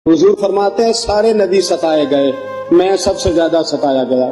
حضور فرماتے ہیں سارے نبی ستائے گئے، میں سب سے زیادہ ستایا گیا۔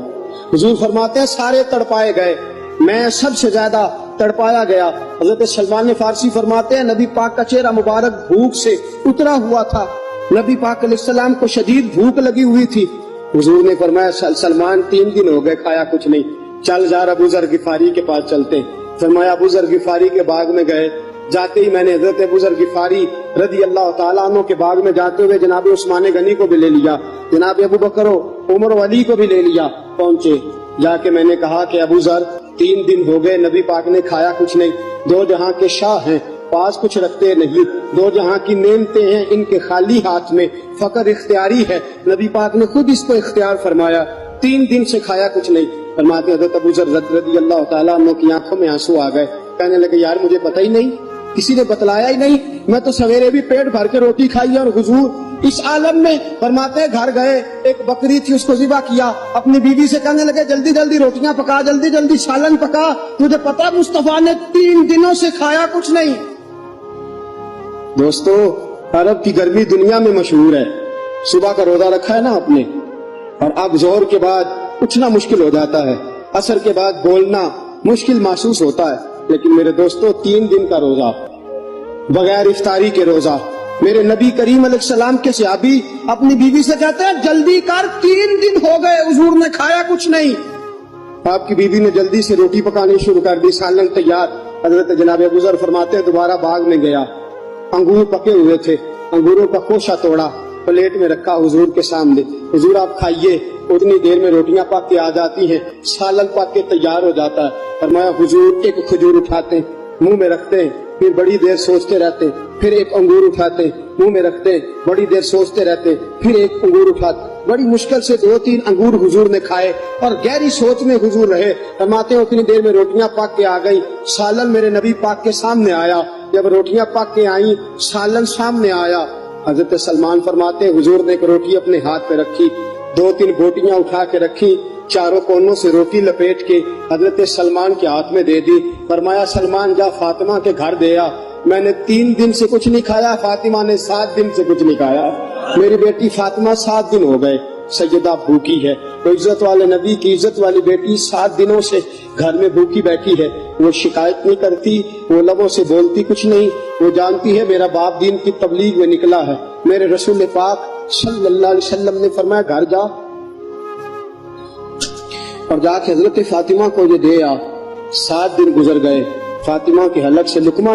حضور فرماتے ہیں سارے تڑپائے گئے، میں سب سے زیادہ تڑپایا گیا۔ حضرت سلمان فارسی فرماتے ہیں نبی پاک کا چہرہ مبارک بھوک سے اترا ہوا تھا، نبی پاک علیہ السلام کو شدید بھوک لگی ہوئی تھی۔ حضور نے فرمایا سلمان 3 دن ہو گئے کھایا کچھ نہیں، چل جا ابو ذر غفاری کے پاس چلتے۔ فرمایا ابو ذر غفاری کے باغ میں گئے، جاتے ہی میں نے حضرت ابو ذر غفاری رضی اللہ تعالیٰ عنہ کے باغ میں جاتے ہوئے جناب عثمان غنی کو بھی لے لیا، جناب ابو بکر و عمر و علی کو بھی لے لیا۔ پہنچے، جا کے میں نے کہا کہ ابو ذر 3 دن ہو گئے نبی پاک نے کھایا کچھ نہیں، 2 جہاں کے شاہ ہیں، پاس کچھ رکھتے نہیں، 2 جہاں کی نعمتیں ہیں، ان کے خالی ہاتھ میں فقر اختیاری ہے، نبی پاک نے خود اس کو اختیار فرمایا، 3 دن سے کھایا کچھ نہیں۔ فرماتے حضرت ابو ذر رضی اللہ تعالیٰ عنہ کی آنکھوں میں آنسو آ گئے، کہنے لگے یار مجھے پتہ ہی نہیں، کسی نے بتلایا ہی نہیں، میں تو سویرے بھی پیٹ بھر کے روٹی کھائی اور حضور اس عالم میں۔ فرماتے گھر گئے، ایک بکری تھی اس کو ذبح کیا، اپنی بیوی سے کہنے لگے جلدی جلدی روٹیاں پکا، جلدی جلدی سالن پکا، تجھے پتا مصطفیٰ نے 3 دنوں سے کھایا کچھ نہیں۔ دوستو عرب کی گرمی دنیا میں مشہور ہے، صبح کا روزہ رکھا ہے نا آپ نے، اور اب ظہر کے بعد اٹھنا مشکل ہو جاتا ہے، عصر کے بعد بولنا مشکل محسوس ہوتا ہے، لیکن میرے دوستو 3 دن کا روزہ بغیر افطاری کے روزہ، میرے نبی کریم علیہ السلام کے صحابی اپنی بیوی سے کہتے ہیں جلدی کر 3 دن ہو گئے حضور نے کھایا کچھ نہیں۔ آپ کی بیوی نے جلدی سے روٹی پکانی شروع کر دی، سالن تیار۔ حضرت جناب ابو ذر فرماتے ہیں دوبارہ باغ میں گیا، انگور پکے ہوئے تھے، انگوروں کا خوشہ توڑا، پلیٹ میں رکھا حضور کے سامنے، حضور آپ کھائیے، اتنی دیر میں روٹیاں پک کے آ جاتی ہیں، سالن پک کے تیار ہو جاتا ہے۔ فرمایا حضور ایک کھجور اٹھاتے منہ میں رکھتے، پھر بڑی دیر سوچتے رہتے، پھر ایک انگور اٹھاتے منہ میں رکھتے، بڑی دیر سوچتے رہتے، پھر ایک انگور اٹھاتے، بڑی مشکل سے 2-3 انگور حضور نے کھائے اور گہری سوچ میں حضور رہے۔ فرماتے ہیں اتنی دیر میں روٹیاں پک کے آ گئی، سالن میرے نبی پاک کے سامنے آیا۔ جب روٹیاں پک کے آئیں، سالن سامنے آیا، حضرت سلمان فرماتے ہیں حضور نے ایک روٹی اپنے ہاتھ پہ رکھی، 2-3 بوٹیاں اٹھا کے رکھی، چاروں کونوں سے روٹی لپیٹ کے حضرت سلمان کے ہاتھ میں دے دی۔ فرمایا سلمان جا فاطمہ کے گھر دے آ، میں نے 3 دن سے کچھ نہیں کھایا، فاطمہ نے 7 دن سے کچھ نہیں کھایا، میری بیٹی فاطمہ 7 دن ہو گئے سیدہ بھوکی ہے۔ وہ عزت والے نبی کی عزت والی بیٹی 7 دنوں سے گھر میں بھوکی بیٹھی ہے، وہ شکایت نہیں کرتی، وہ لبوں سے بولتی کچھ نہیں، وہ جانتی ہے میرا باپ دین کی تبلیغ میں نکلا ہے۔ میرے رسول پاک صلی اللہ علیہ وسلم نے فرمایا گھر جا اور جا کے حضرت فاطمہ کو یہ دے آ۔ 7 دن گزر گئے، فاطمہ کے حلق سے لقمہ